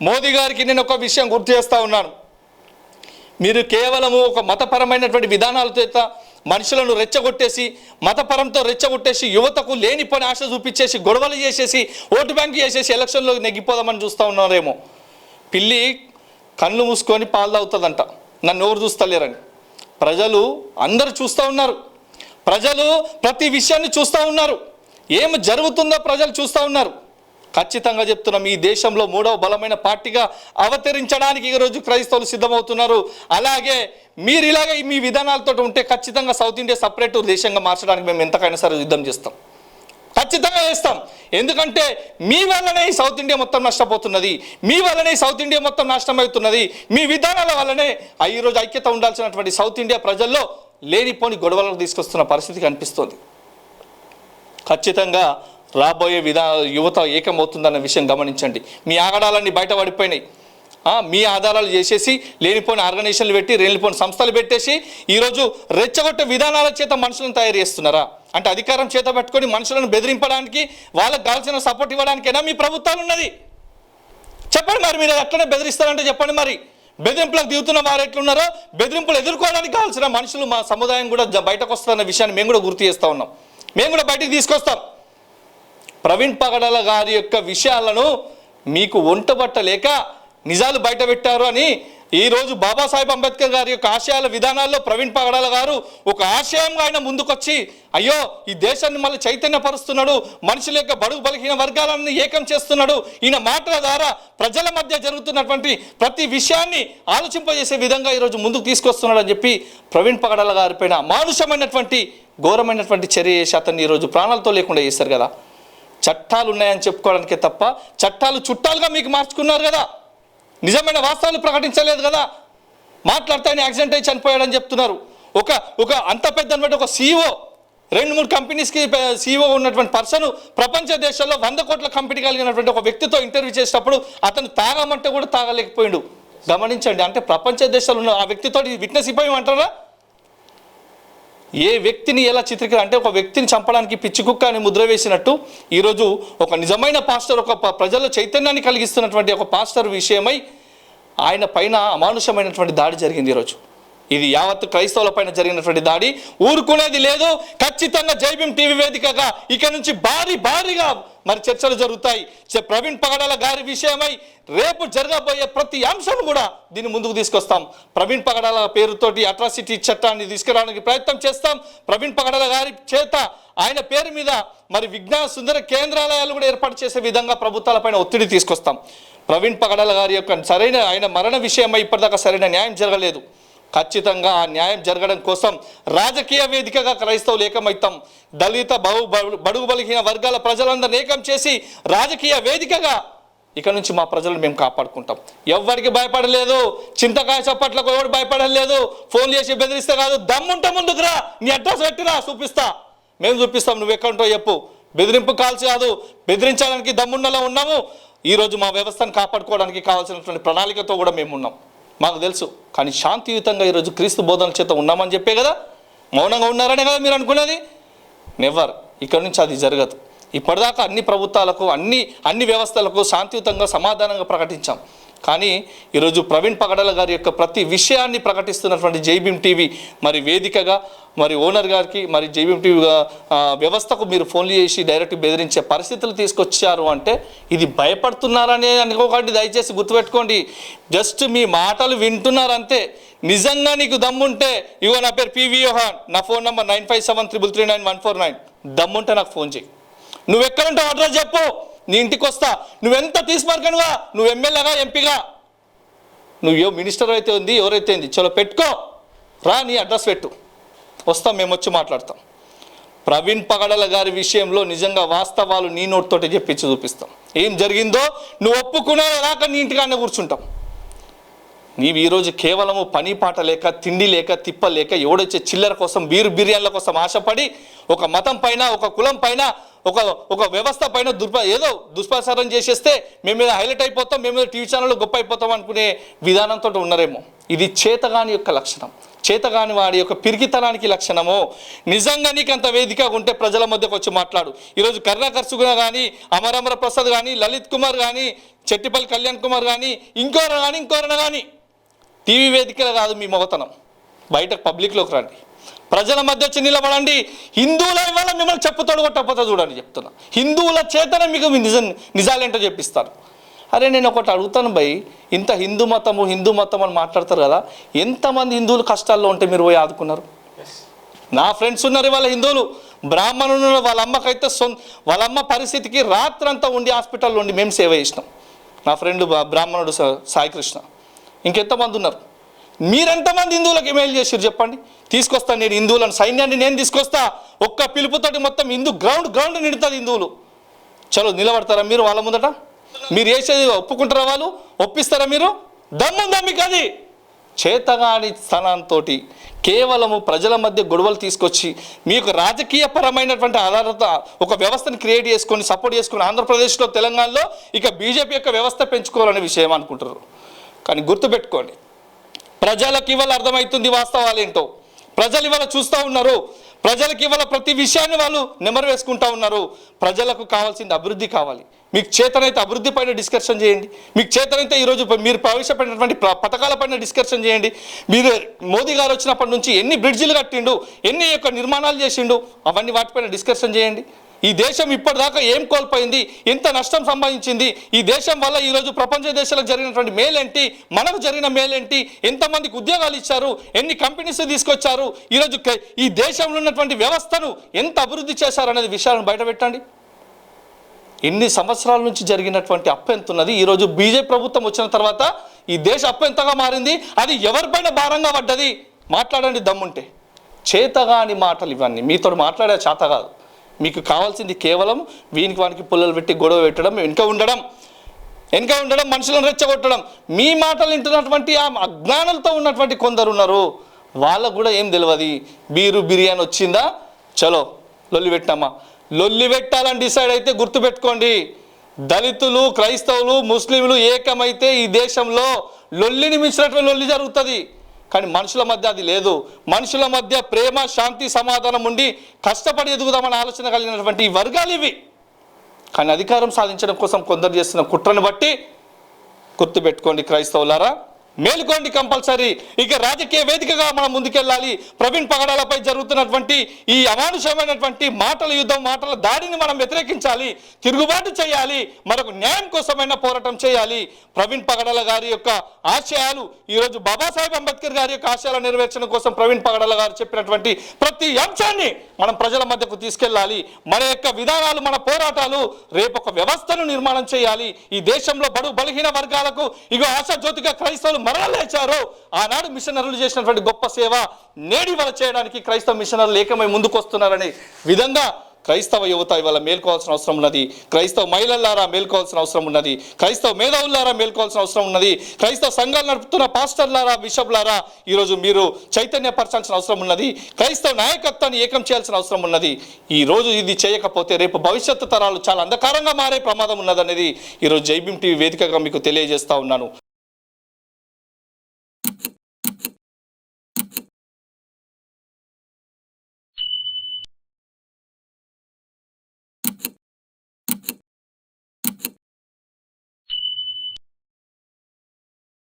మోదీ గారికి నేను ఒక విషయం గుర్తు చేస్తూ ఉన్నాను. మీరు కేవలము ఒక మతపరమైనటువంటి విధానాలతో మనుషులను రెచ్చగొట్టేసి, మతపరంతో రెచ్చగొట్టేసి, యువతకు లేనిపోని ఆశ చూపించేసి, గొడవలు చేసేసి, ఓటు బ్యాంకు చేసేసి ఎలక్షన్లో నెగ్గిపోదామని చూస్తూ ఉన్నారేమో. పిల్లి కళ్ళు మూసుకొని పాలు తాగుతుందంట, నన్ను ఎవరు చూస్తలేరని. ప్రజలు అందరూ చూస్తూ ఉన్నారు. ప్రజలు ప్రతి విషయాన్ని చూస్తూ ఉన్నారు. ఏం జరుగుతుందో ప్రజలు చూస్తూ ఉన్నారు. ఖచ్చితంగా చెప్తున్నాం, ఈ దేశంలో మూడవ బలమైన పార్టీగా అవతరించడానికి ఈరోజు క్రైస్తవులు సిద్ధమవుతున్నారు. అలాగే మీరు ఇలాగే మీ విధానాలతో ఉంటే ఖచ్చితంగా సౌత్ ఇండియా సపరేట్ దేశంగా మార్చడానికి మేము ఎంతకైనా సరే యుద్ధం చేస్తాం, ఖచ్చితంగా చేస్తాం. ఎందుకంటే మీ వల్లనే ఈ సౌత్ ఇండియా మొత్తం నష్టపోతున్నది, మీ వల్లనే సౌత్ ఇండియా మొత్తం నాశనం అవుతున్నది. మీ విధానాల వల్లనే ఈరోజు ఐక్యత ఉండాల్సినటువంటి సౌత్ ఇండియా ప్రజల్లో లేనిపోని గొడవలకు తీసుకొస్తున్న పరిస్థితి కనిపిస్తుంది. ఖచ్చితంగా రాబోయే యువత ఏకమవుతుందన్న విషయం గమనించండి. మీ ఆగడాలన్నీ బయటపడిపోయినాయి. మీ ఆధారాలు చేసేసి లేనిపోయిన ఆర్గనైజేషన్లు పెట్టి, లేనిపోయిన సంస్థలు పెట్టేసి ఈరోజు రెచ్చగొట్టే విధానాల చేత మనుషులను తయారు చేస్తున్నారా? అంటే అధికారం చేత పట్టుకొని మనుషులను బెదిరింపడానికి, వాళ్ళకు కావాల్సిన సపోర్ట్ ఇవ్వడానికైనా మీ ప్రభుత్వాలు ఉన్నది. చెప్పండి మరి, మీరు అట్లనే బెదిరిస్తారంటే చెప్పండి మరి. బెదిరింపులకు దిగుతున్న వారు ఎట్లున్నారో బెదిరింపులు ఎదుర్కోవడానికి కావాల్సిన మనుషులు మా సముదాయం కూడా బయటకు వస్తున్న విషయాన్ని మేము కూడా గుర్తు చేస్తూ ఉన్నాం. మేము కూడా బయటికి తీసుకొస్తాం. ప్రవీణ్ పగడాల గారి యొక్క విషయాలను మీకు ఒంటబట్టలేక నిజాలు బయట పెట్టారు అని ఈరోజు బాబాసాహెబ్ అంబేద్కర్ గారి యొక్క ఆశయాల విధానాల్లో ప్రవీణ్ పగడాల గారు ఒక ఆశయంగా ఆయన ముందుకొచ్చి, అయ్యో ఈ దేశాన్ని మళ్ళీ చైతన్యపరుస్తున్నాడు, మనుషుల యొక్క బడుగు బలహీన వర్గాలను ఏకం చేస్తున్నాడు, ఈయన మాటల ద్వారా ప్రజల మధ్య జరుగుతున్నటువంటి ప్రతి విషయాన్ని ఆలోచింపజేసే విధంగా ఈరోజు ముందుకు తీసుకొస్తున్నాడు అని చెప్పి ప్రవీణ్ పగడాల గారిపైన అమానుషమైనటువంటి ఘోరమైనటువంటి చర్య చేసి అతన్ని ఈరోజు ప్రాణాలతో లేకుండా చేశారు కదా. చట్టాలు ఉన్నాయని చెప్పుకోవడానికే తప్ప చట్టాలు చుట్టాలుగా మీకు మార్చుకున్నారు కదా. నిజమైన వాస్తవాలు ప్రకటించలేదు కదా. మాట్లాడితే ఆయన యాక్సిడెంట్ అయి చనిపోయాడని చెప్తున్నారు. ఒక అంత పెద్ద ఒక CEO, 2-3 కంపెనీస్కి CEO ఉన్నటువంటి పర్సన్ ప్రపంచ దేశాల్లో 100 కోట్ల కంపెనీ కలిగినటువంటి ఒక వ్యక్తితో ఇంటర్వ్యూ చేసేటప్పుడు అతను తాగమంటే కూడా తాగలేకపోయాడు. గమనించండి. అంటే ప్రపంచ దేశాల్లో ఉన్న ఆ వ్యక్తితో విట్నెస్ ఇవ్వమంటారా? ఏ వ్యక్తిని ఎలా అంటే ఒక వ్యక్తిని చంపడానికి పిచ్చి కుక్క అని ముద్ర వేసినట్టు ఈరోజు ఒక నిజమైన పాస్టర్, ఒక ప్రజల చైతన్యాన్ని కలిగిస్తున్నటువంటి ఒక పాస్టర్ విషయమై ఆయన పైన అమానుషమైనటువంటి దాడి జరిగింది. ఈరోజు ఇది యావత్ క్రైస్తవుల పైన జరిగినటువంటి దాడి. ఊరుకునేది లేదు. ఖచ్చితంగా జై భీమ్ టీవీ వేదికగా ఇక నుంచి భారీగా మరి చర్చలు జరుగుతాయి. ప్రవీణ్ పగడాల గారి విషయమై రేపు జరగబోయే ప్రతి అంశం కూడా దీన్ని ముందుకు తీసుకొస్తాం. ప్రవీణ్ పగడాల పేరుతోటి అట్రాసిటీ చట్టాన్ని తీసుకురావడానికి ప్రయత్నం చేస్తాం. ప్రవీణ్ పగడాల గారి చేత ఆయన పేరు మీద మరి విజ్ఞాన సుందర కేంద్రాలయాలు కూడా ఏర్పాటు చేసే విధంగా ప్రభుత్వాలపైన ఒత్తిడి తీసుకొస్తాం. ప్రవీణ్ పగడాల గారి యొక్క ఆయన మరణ విషయమై ఇప్పటిదాకా సరైన న్యాయం జరగలేదు. ఖచ్చితంగా ఆ న్యాయం జరగడం కోసం రాజకీయ వేదికగా క్రైస్తవులు ఏకమవుతాం. దళిత బడుగు బలహీన వర్గాల ప్రజలందరినీ ఏకం చేసి రాజకీయ వేదికగా ఇక నుంచి మా ప్రజలను మేము కాపాడుకుంటాం. ఎవరికి భయపడలేదు. చింతకాయ చప్పట్లకు ఎవరు భయపడలేదు. ఫోన్ చేసి బెదిరిస్తే కాదు, దమ్ముంటే ముందుకు రా, నీ అడ్రస్ పెట్టిరా, చూపిస్తా, మేము చూపిస్తాం, నువ్వు ఎక్కడుంటో చెప్పు. బెదిరింపు కాల్స్ కాదు, బెదిరించడానికి దమ్మున్నలా ఉన్నాము. ఈరోజు మా వ్యవస్థను కాపాడుకోవడానికి కావాల్సినటువంటి ప్రణాళికతో కూడా మేము ఉన్నాం. మాకు తెలుసు. కానీ శాంతియుతంగా ఈరోజు క్రీస్తు బోధనల చేత ఉన్నామని చెప్పే కదా, మౌనంగా ఉన్నారనే కదా మీరు అనుకునేది. నెవర్. ఇక్కడి నుంచి అది జరగదు. ఇప్పటిదాకా అన్ని ప్రభుత్వాలకు అన్ని వ్యవస్థలకు శాంతియుతంగా సమాధానంగా ప్రకటించాం. కానీ ఈరోజు ప్రవీణ్ పగడాల గారి యొక్క ప్రతి విషయాన్ని ప్రకటిస్తున్నటువంటి జై భీమ్ టీవీ మరి వేదికగా మరి ఓనర్ గారికి మరి జై భీమ్ టీవీ వ్యవస్థకు మీరు ఫోన్లు చేసి డైరెక్ట్ బెదిరించే పరిస్థితులు తీసుకొచ్చారు అంటే ఇది భయపడుతున్నారని అనుకోకండి. దయచేసి గుర్తుపెట్టుకోండి. జస్ట్ మీ మాటలు వింటున్నారంతే. నిజంగా నీకు దమ్ముంటే ఇగో నా పేరు PV యోహాన్, నా ఫోన్ నెంబర్ 9573391149. దమ్ముంటే నాకు ఫోన్ చేయి. నువ్వు ఎక్కడుంటావు అడ్రస్ చెప్పు, నీ ఇంటికి వస్తా. నువ్వెంత తీసుమరకనుగా, నువ్వు ఎమ్మెల్యేగా ఎంపీగా, నువ్వు మినిస్టర్ అయితే ఉంది, ఎవరైతే ఉంది, చలో పెట్టుకో, రా, నీ అడ్రస్ పెట్టు, వస్తాం, మేము వచ్చి మాట్లాడతాం. ప్రవీణ్ పగడాల గారి విషయంలో నిజంగా వాస్తవాలు నీ నోటితోటి చెప్పించి చూపిస్తాం. ఏం జరిగిందో నువ్వు ఒప్పుకునే దాకా నీ ఇంటికానే కూర్చుంటాం. నీవు ఈరోజు కేవలము పని పాట లేక, తిండి లేక, తిప్ప లేక, ఎవడొచ్చే చిల్లర కోసం, బిర్యానీల కోసం ఆశపడి ఒక మతం పైన, ఒక కులం పైన, ఒక వ్యవస్థ పైన ఏదో దుష్ప్రచారం చేసేస్తే మేము మీద హైలైట్ అయిపోతాం, మేము మీద టీవీ ఛానల్లో గొప్ప అయిపోతాం అనుకునే విధానంతో ఉన్నారేమో. ఇది చేతగాని యొక్క లక్షణం, చేతగాని వాడి యొక్క పిరికితనానికి లక్షణమో. నిజంగా నీకు అంత వేదికగా ఉంటే ప్రజల మధ్యకు వచ్చి మాట్లాడు. ఈరోజు కరుణాకర్ సుగుణ కానీ, అమర ప్రసాద్ కానీ, లలిత్ కుమార్ కానీ, చెట్టిపల్లి కళ్యాణ్ కుమార్ కానీ, ఇంకోరన కానీ టీవీ వేదికలు కాదు మీ మొగతనం. బయటకు పబ్లిక్లోకి రండి, ప్రజల మధ్య వచ్చి నిలబడండి. హిందువుల వల్ల మిమ్మల్ని చెప్పుతాడు కొట్టకపోతే చూడండి చెప్తున్నా. హిందువుల చేతనే మీకు నిజాలేంటో చెప్పిస్తారు. అరే నేను ఒకటి అడుగుతాను భయ్, ఇంత హిందూ మతం అని మాట్లాడతారు కదా, ఎంతమంది హిందువులు కష్టాల్లో ఉంటే మీరు పోయి ఆదుకున్నారు? నా ఫ్రెండ్స్ ఉన్నారు వాళ్ళ హిందువులు, బ్రాహ్మణులు, వాళ్ళ అమ్మకైతే వాళ్ళ అమ్మ పరిస్థితికి రాత్రంతా ఉండి హాస్పిటల్లో ఉండి మేము సేవ చేసినాం. నా ఫ్రెండ్ బ్రాహ్మణుడు సాయికృష్ణ, ఇంకెంతమంది ఉన్నారు? మీరెంతమంది హిందువులకు మేలు చేసారు చెప్పండి? తీసుకొస్తాను నేను హిందువులను, సైన్యాన్ని నేను తీసుకొస్తా. ఒక్క పిలుపుతోటి మొత్తం గ్రౌండ్ నిండుతుంది హిందువులు. చలో నిలబడతారా మీరు వాళ్ళ ముందట? మీరు చేసేది ఒప్పుకుంటారా? వాళ్ళు ఒప్పిస్తారా? మీరు దమ్ముందా మీకు? అది చేతగాని స్థానంతో కేవలము ప్రజల మధ్య గొడవలు తీసుకొచ్చి మీకు రాజకీయపరమైనటువంటి ఆధారత ఒక వ్యవస్థను క్రియేట్ చేసుకొని సపోర్ట్ చేసుకొని ఆంధ్రప్రదేశ్లో, తెలంగాణలో ఇక బీజేపీ యొక్క వ్యవస్థ పెంచుకోవాలనే విషయం అనుకుంటారు. కానీ గుర్తుపెట్టుకోండి, ప్రజలకు ఇవాళ అర్థమవుతుంది వాస్తవాలు ఏంటో. ప్రజలు ఇవాళ చూస్తూ ఉన్నారు. ప్రజలకు ఇవాళ ప్రతి విషయాన్ని వాళ్ళు నెమరు వేసుకుంటూ ఉన్నారు. ప్రజలకు కావాల్సింది అభివృద్ధి కావాలి. మీకు చేతనైతే అభివృద్ధి పైన డిస్కషన్ చేయండి. మీకు చేతనైతే ఈరోజు మీరు ప్రవేశపెట్టినటువంటి పథకాల పైన డిస్కషన్ చేయండి. మీరు మోదీ గారు వచ్చినప్పటి నుంచి ఎన్ని బ్రిడ్జిలు కట్టిండు, ఎన్ని యొక్క నిర్మాణాలు చేసిండు, అవన్నీ వాటిపైన డిస్కషన్ చేయండి. ఈ దేశం ఇప్పటిదాకా ఏం కోల్పోయింది, ఎంత నష్టం సంభవించింది, ఈ దేశం వల్ల ఈరోజు ప్రపంచ దేశాలకు జరిగినటువంటి మేలేంటి, మనకు జరిగిన మేలేంటి, ఎంతమందికి ఉద్యోగాలు ఇచ్చారు, ఎన్ని కంపెనీస్ తీసుకొచ్చారు, ఈరోజు ఈ దేశంలో ఉన్నటువంటి వ్యవస్థను ఎంత అభివృద్ధి చేశారు అనేది విషయాలను బయటపెట్టండి. ఎన్ని సంవత్సరాల నుంచి జరిగినటువంటి అప్పు ఎంత ఉన్నది, ఈరోజు బీజేపీ ప్రభుత్వం వచ్చిన తర్వాత ఈ దేశ అప్పు ఎంతగా మారింది, అది ఎవరిపైన భారంగా పడ్డది, మాట్లాడండి దమ్ముంటే. చేతగాని మాటలు ఇవన్నీ మీతో మాట్లాడే చేత కాదు. మీకు కావాల్సింది కేవలం వానికి పుల్లలు పెట్టి గొడవ పెట్టడం, వెనుక ఉండడం, మనుషులను రెచ్చగొట్టడం. మీ మాటలు వింటున్నటువంటి ఆ అజ్ఞానులతో ఉన్నటువంటి కొందరు ఉన్నారు, వాళ్ళకు కూడా ఏం తెలియదు. బీరు బిర్యానీ వచ్చిందా, చలో లొల్లి పెట్టామా. లొల్లి పెట్టాలని డిసైడ్ అయితే గుర్తుపెట్టుకోండి, దళితులు, క్రైస్తవులు, ముస్లింలు ఏకమైతే ఈ దేశంలో లొల్లిని మించినటువంటి లొల్లి జరుగుతుంది. కానీ మనుషుల మధ్య అది లేదు. మనుషుల మధ్య ప్రేమ, శాంతి, సమాధానం ఉండి కష్టపడి ఎదుగుదామని ఆలోచన కలిగినటువంటి వర్గాలు ఇవి. కానీ అధికారం సాధించడం కోసం కొందరు చేస్తున్న కుట్రను బట్టి గుర్తుపెట్టుకోండి క్రైస్తవులారా, మేలుకోండి కంపల్సరీ. ఇక రాజకీయ వేదికగా మనం ముందుకెళ్ళాలి. ప్రవీణ్ పగడాలపై జరుగుతున్నటువంటి ఈ అమానుషమైనటువంటి మాటల యుద్ధం, మాటల దాడిని మనం వ్యతిరేకించాలి, తిరుగుబాటు చేయాలి, మనకు న్యాయం కోసమైనా పోరాటం చేయాలి. ప్రవీణ్ పగడాల గారి యొక్క ఆశయాలు, ఈరోజు బాబాసాహెబ్ అంబేద్కర్ గారి యొక్క ఆశయాల నెరవేర్చడం కోసం ప్రవీణ్ పగడాల గారు చెప్పినటువంటి ప్రతి అంశాన్ని మనం ప్రజల మధ్యకు తీసుకెళ్ళాలి. మన యొక్క విధానాలు, మన పోరాటాలు రేపు ఒక వ్యవస్థను నిర్మాణం చేయాలి. ఈ దేశంలో బలహీన వర్గాలకు ఇగో ఆశాజ్యోతిగా క్రైస్తవులు మరల లేచారు. ఆనాడు మిషనరీలు చేసినటువంటి గొప్ప సేవ నేడి వల్ల చేయడానికి క్రైస్తవ మిషనరీలు ఏకమై ముందుకు వస్తున్నారనే విధంగా క్రైస్తవ యువత ఇవాళ మేల్కోవాల్సిన అవసరం ఉన్నది. క్రైస్తవ మహిళలారా మేల్కోవాల్సిన అవసరం ఉన్నది. క్రైస్తవ మేధావులారా మేల్కోవాల్సిన అవసరం ఉన్నది. క్రైస్తవ సంఘాలు నడుపుతున్న పాస్టర్లారా, బిషప్లారా ఈరోజు మీరు చైతన్యపరచాల్సిన అవసరం ఉన్నది. క్రైస్తవ నాయకత్వాన్ని ఏకం చేయాల్సిన అవసరం ఉన్నది. ఈరోజు ఇది చేయకపోతే రేపు భవిష్యత్తు తరాలు చాలా అంధకారంగా మారే ప్రమాదం ఉన్నదనేది ఈరోజు జై భీమ్ టీవీ వేదికగా మీకు తెలియజేస్తా ఉన్నాను.